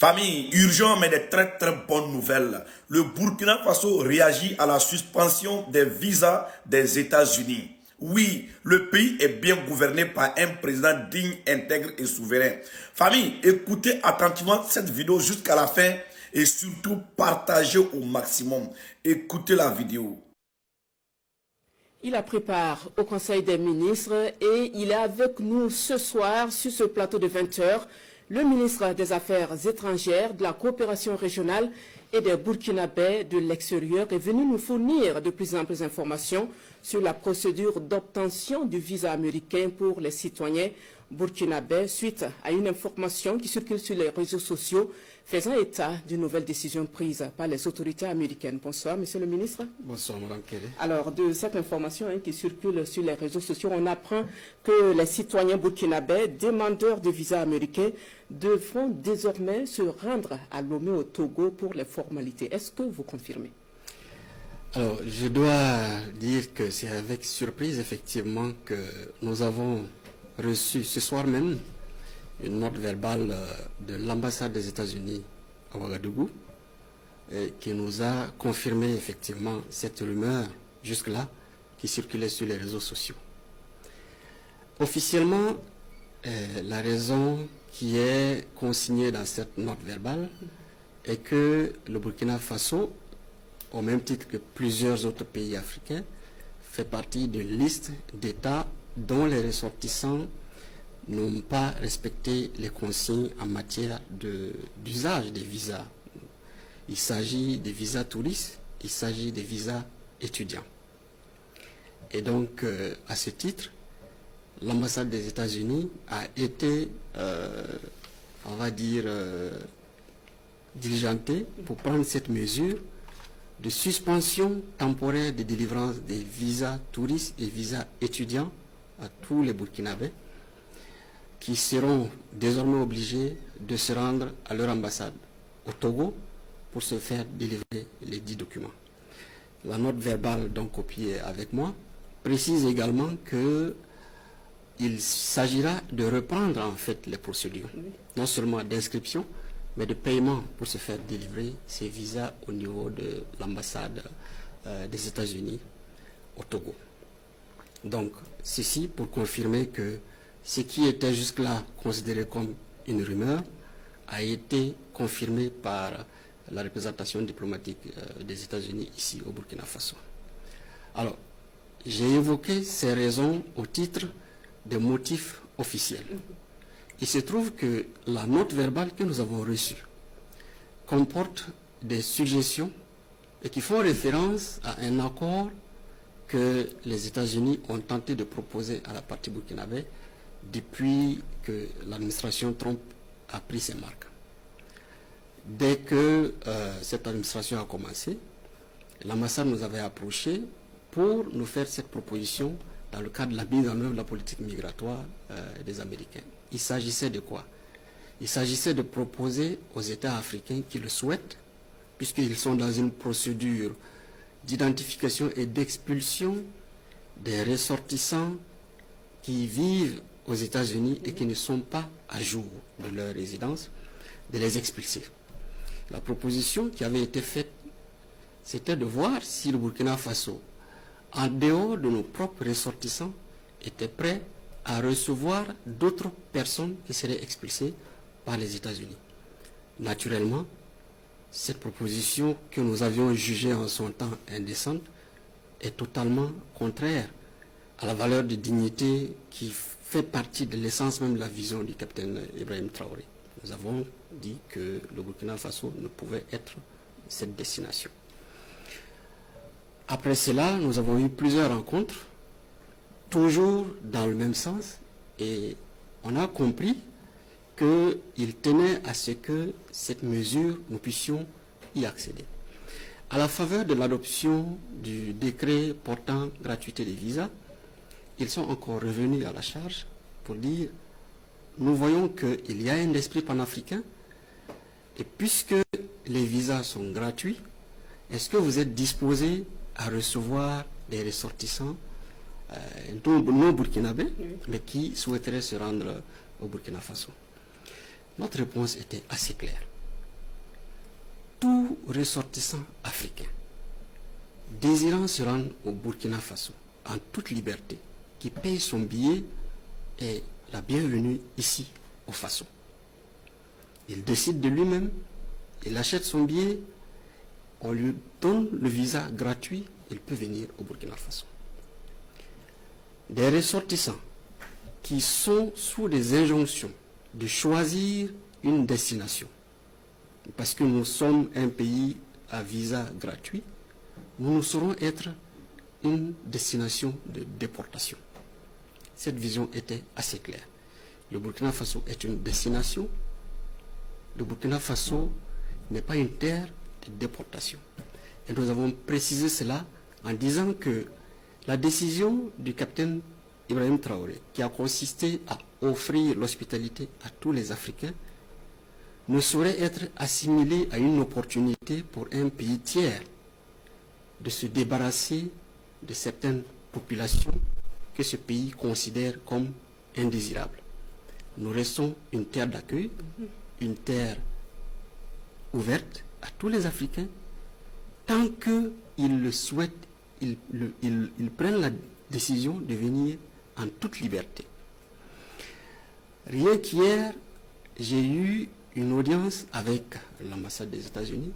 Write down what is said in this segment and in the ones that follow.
Famille, urgent mais de très très bonnes nouvelles. Le Burkina Faso réagit à la suspension des visas des États-Unis. Oui, le pays est bien gouverné par un président digne, intègre et souverain. Famille, écoutez attentivement cette vidéo jusqu'à la fin et surtout partagez au maximum. Écoutez la vidéo. Il la prépare au Conseil des ministres et il est avec nous ce soir sur ce plateau de 20h. Le ministre des Affaires étrangères, de la coopération régionale et des Burkinabés de l'extérieur est venu nous fournir de plus amples informations sur la procédure d'obtention du visa américain pour les citoyens burkinabés suite à une information qui circule sur les réseaux sociaux faisant état d'une nouvelle décision prise par les autorités américaines. Bonsoir, monsieur le ministre. Bonsoir, madame Kéré. Alors, de cette information qui circule sur les réseaux sociaux, on apprend que les citoyens burkinabés, demandeurs de visa américain, devront désormais se rendre à Lomé au Togo pour les formalités. Est-ce que vous confirmez? Alors, je dois dire que c'est avec surprise, effectivement, que nous avons reçu ce soir même une note verbale de l'ambassade des États-Unis à Ouagadougou qui nous a confirmé effectivement cette rumeur jusque-là qui circulait sur les réseaux sociaux. Officiellement, la raison qui est consignée dans cette note verbale est que le Burkina Faso, au même titre que plusieurs autres pays africains, fait partie d'une liste d'États dont les ressortissants n'ont pas respecté les consignes en matière d'usage des visas. Il s'agit des visas touristes, il s'agit des visas étudiants. Et donc, à ce titre, l'ambassade des États-Unis a été, on va dire, diligentée pour prendre cette mesure de suspension temporaire de délivrance des visas touristes et visas étudiants à tous les Burkinabés qui seront désormais obligés de se rendre à leur ambassade au Togo pour se faire délivrer les 10 documents. La note verbale donc copiée avec moi précise également qu'il s'agira de reprendre en fait les procédures, non seulement d'inscription, mais de paiement pour se faire délivrer ces visas au niveau de l'ambassade des États-Unis au Togo. Donc, ceci pour confirmer que ce qui était jusque-là considéré comme une rumeur a été confirmé par la représentation diplomatique des États-Unis ici au Burkina Faso. Alors, j'ai évoqué ces raisons au titre des motifs officiels. Il se trouve que la note verbale que nous avons reçue comporte des suggestions et qui font référence à un accord que les États-Unis ont tenté de proposer à la partie burkinabé depuis que l'administration Trump a pris ses marques. Dès que cette administration a commencé, l'ambassade nous avait approchés pour nous faire cette proposition dans le cadre de la mise en œuvre de la politique migratoire des Américains. Il s'agissait de quoi? Il s'agissait de proposer aux États africains qui le souhaitent, puisqu'ils sont dans une procédure d'identification et d'expulsion des ressortissants qui vivent aux États-Unis et qui ne sont pas à jour de leur résidence, de les expulser. La proposition qui avait été faite, c'était de voir si le Burkina Faso, en dehors de nos propres ressortissants, était prêt à recevoir d'autres personnes qui seraient expulsées par les États-Unis. Naturellement, cette proposition que nous avions jugée en son temps indécente est totalement contraire à la valeur de dignité qui fait partie de l'essence même de la vision du capitaine Ibrahim Traoré. Nous avons dit que le Burkina Faso ne pouvait être cette destination. Après cela, nous avons eu plusieurs rencontres, toujours dans le même sens, et on a compris qu'il tenait à ce que cette mesure, nous puissions y accéder. À la faveur de l'adoption du décret portant gratuité des visas, ils sont encore revenus à la charge pour dire nous voyons qu'il y a un esprit panafricain et puisque les visas sont gratuits, est-ce que vous êtes disposés à recevoir des ressortissants non burkinabés, mais qui souhaiteraient se rendre au Burkina Faso? Notre réponse était assez claire. tout ressortissant africain désirant se rendre au Burkina Faso en toute liberté, qui paye son billet, est la bienvenue ici au Faso. Il décide de lui-même, il achète son billet, on lui donne le visa gratuit, il peut venir au Burkina Faso. Des ressortissants qui sont sous des injonctions de choisir une destination, parce que nous sommes un pays à visa gratuit, nous saurons être une destination de déportation. Cette vision était assez claire. Le Burkina Faso est une destination. Le Burkina Faso n'est pas une terre de déportation. Et nous avons précisé cela en disant que la décision du capitaine Ibrahim Traoré, qui a consisté à offrir l'hospitalité à tous les Africains, ne saurait être assimilée à une opportunité pour un pays tiers de se débarrasser de certaines populations que ce pays considère comme indésirables. Nous restons une terre d'accueil, une terre ouverte à tous les Africains, tant qu'ils le souhaitent, ils prennent la décision de venir en toute liberté. Rien qu'hier, j'ai eu une audience avec l'ambassade des États-Unis,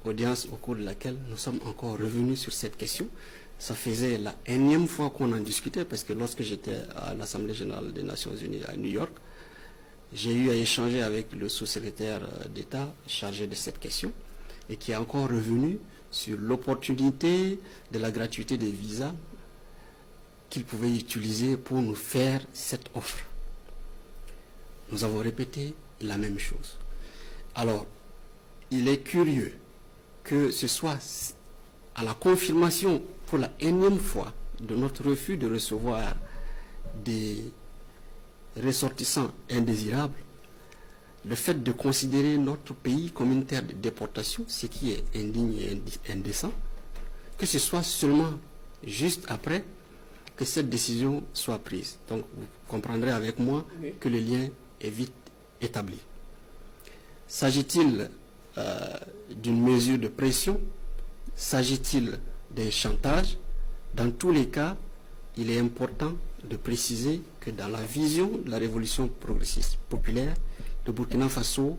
audience au cours de laquelle nous sommes encore revenus sur cette question. Ça faisait la énième fois qu'on en discutait, parce que lorsque j'étais à l'Assemblée générale des Nations unies à New York, j'ai eu à échanger avec le sous-secrétaire d'État chargé de cette question, et qui est encore revenu sur l'opportunité de la gratuité des visas qu'il pouvait utiliser pour nous faire cette offre. Nous avons répété la même chose. Alors, il est curieux que ce soit à la confirmation pour la énième fois de notre refus de recevoir des ressortissants indésirables, le fait de considérer notre pays comme une terre de déportation, ce qui est indigne et indécent, que ce soit seulement juste après que cette décision soit prise. Donc vous comprendrez avec moi que le lien est vite établi. S'agit-il d'une mesure de pression? S'agit-il d'un chantage? Dans tous les cas, il est important de préciser que dans la vision de la révolution progressiste populaire, le Burkina Faso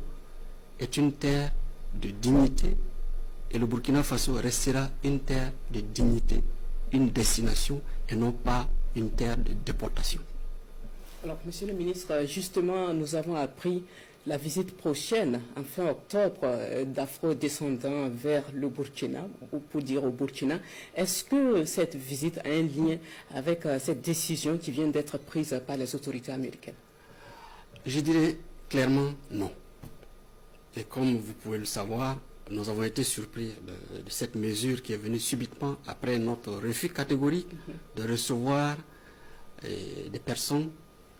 est une terre de dignité et le Burkina Faso restera une terre de dignité, une destination et non pas une terre de déportation. Alors, Monsieur le ministre, justement, nous avons appris la visite prochaine, en fin octobre, d'afro-descendants vers le Burkina, ou pour dire au Burkina. Est-ce que cette visite a un lien avec cette décision qui vient d'être prise par les autorités américaines? Je dirais clairement non. Et comme vous pouvez le savoir, nous avons été surpris de cette mesure qui est venue subitement après notre refus catégorique de recevoir des personnes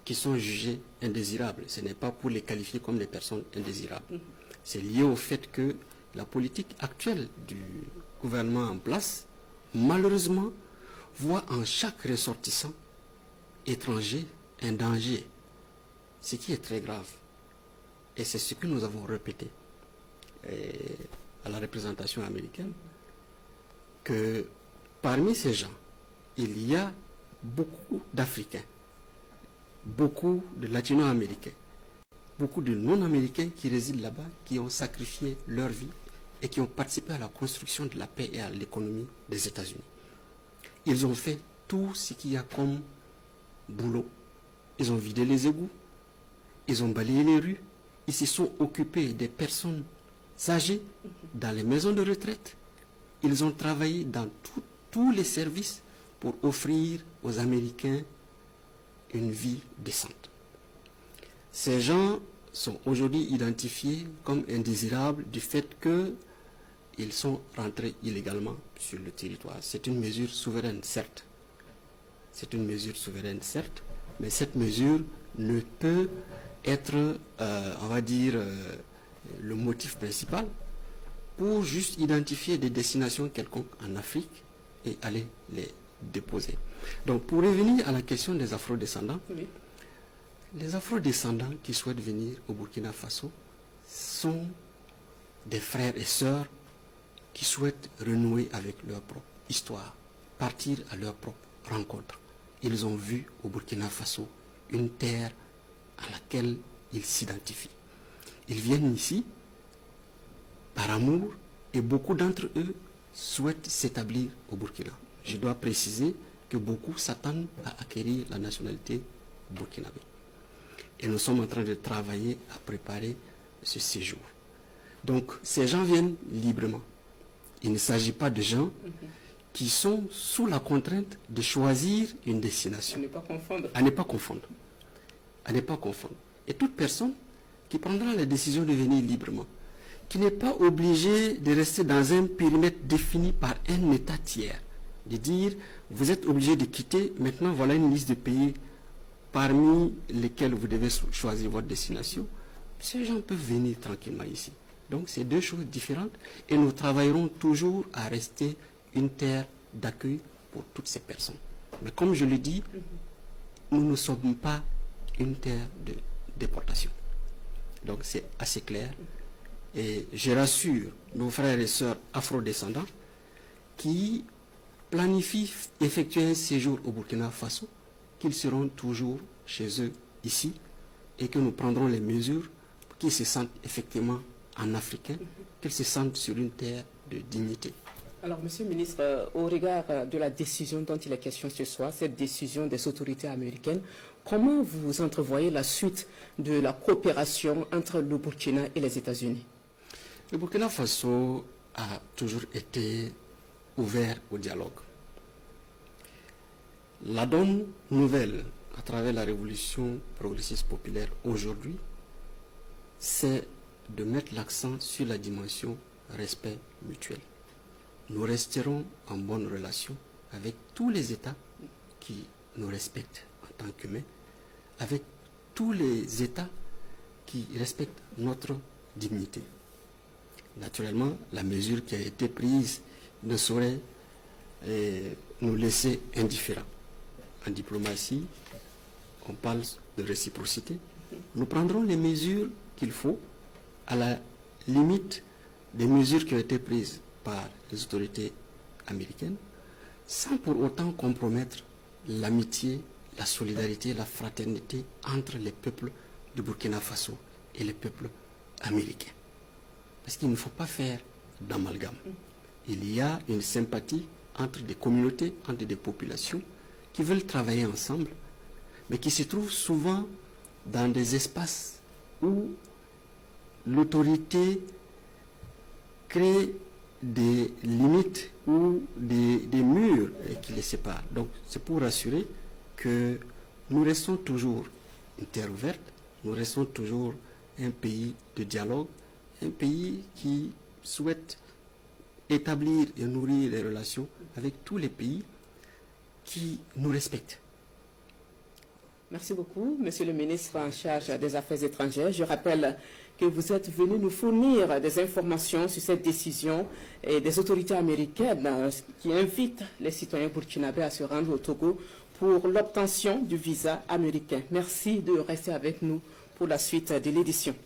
qui sont jugées indésirables. Ce n'est pas pour les qualifier comme des personnes indésirables. C'est lié au fait que la politique actuelle du gouvernement en place, malheureusement, voit en chaque ressortissant étranger un danger, ce qui est très grave. Et c'est ce que nous avons répété à la représentation américaine, que parmi ces gens, il y a beaucoup d'Africains, beaucoup de Latino-Américains, beaucoup de non-Américains qui résident là-bas, qui ont sacrifié leur vie et qui ont participé à la construction de la paix et à l'économie des États-Unis. Ils ont fait tout ce qu'il y a comme boulot. Ils ont vidé les égouts, ils ont balayé les rues, ils se sont occupés des personnes âgées dans les maisons de retraite. Ils ont travaillé dans tous les services pour offrir aux Américains une vie décente. Ces gens sont aujourd'hui identifiés comme indésirables du fait qu'ils sont rentrés illégalement sur le territoire. C'est une mesure souveraine, certes. C'est une mesure souveraine, certes, mais cette mesure ne peut être, on va dire, le motif principal pour juste identifier des destinations quelconques en Afrique et aller les déposer. Donc, pour revenir à la question des afro-descendants, les afro-descendants qui souhaitent venir au Burkina Faso sont des frères et sœurs qui souhaitent renouer avec leur propre histoire, partir à leur propre rencontre. Ils ont vu au Burkina Faso une terre à laquelle ils s'identifient. Ils viennent ici par amour et beaucoup d'entre eux souhaitent s'établir au Burkina. Je dois préciser que beaucoup s'attendent à acquérir la nationalité burkinabé. Et nous sommes en train de travailler à préparer ce séjour. Donc, ces gens viennent librement. Il ne s'agit pas de gens qui sont sous la contrainte de choisir une destination. À ne pas confondre. À ne pas confondre. À ne pas confondre. Et toute personne qui prendra la décision de venir librement, qui n'est pas obligé de rester dans un périmètre défini par un État tiers, de dire, vous êtes obligé de quitter, maintenant voilà une liste de pays parmi lesquels vous devez choisir votre destination. Ces gens peuvent venir tranquillement ici. Donc c'est deux choses différentes et nous travaillerons toujours à rester une terre d'accueil pour toutes ces personnes. Mais comme je le dis, nous ne sommes pas une terre de déportation. Donc c'est assez clair. Et je rassure nos frères et sœurs afrodescendants qui planifient effectuer un séjour au Burkina Faso, qu'ils seront toujours chez eux ici et que nous prendrons les mesures pour qu'ils se sentent effectivement en africain, qu'ils se sentent sur une terre de dignité. Alors, Monsieur le ministre, au regard de la décision dont il est question ce soir, cette décision des autorités américaines, comment vous entrevoyez la suite de la coopération entre le Burkina et les États-Unis? Le Burkina Faso a toujours été ouvert au dialogue. La donne nouvelle à travers la révolution progressiste populaire aujourd'hui, c'est de mettre l'accent sur la dimension respect mutuel. Nous resterons en bonne relation avec tous les États qui nous respectent en tant qu'humains, avec tous les États qui respectent notre dignité. Naturellement, la mesure qui a été prise ne saurait nous laisser indifférents. En diplomatie, on parle de réciprocité. Nous prendrons les mesures qu'il faut, à la limite des mesures qui ont été prises par les autorités américaines, sans pour autant compromettre l'amitié, la solidarité, la fraternité entre les peuples du Burkina Faso et les peuples américains. Parce qu'il ne faut pas faire d'amalgame. Il y a une sympathie entre des communautés, entre des populations qui veulent travailler ensemble, mais qui se trouvent souvent dans des espaces où l'autorité crée des limites ou des murs qui les séparent. Donc c'est pour rassurer que nous restons toujours une terre ouverte, nous restons toujours un pays de dialogue, un pays qui souhaite établir et nourrir les relations avec tous les pays qui nous respectent. Merci beaucoup, Monsieur le ministre en charge des Affaires étrangères. Je rappelle que vous êtes venu nous fournir des informations sur cette décision et des autorités américaines qui invitent les citoyens burkinabés à se rendre au Togo pour l'obtention du visa américain. Merci de rester avec nous pour la suite de l'édition.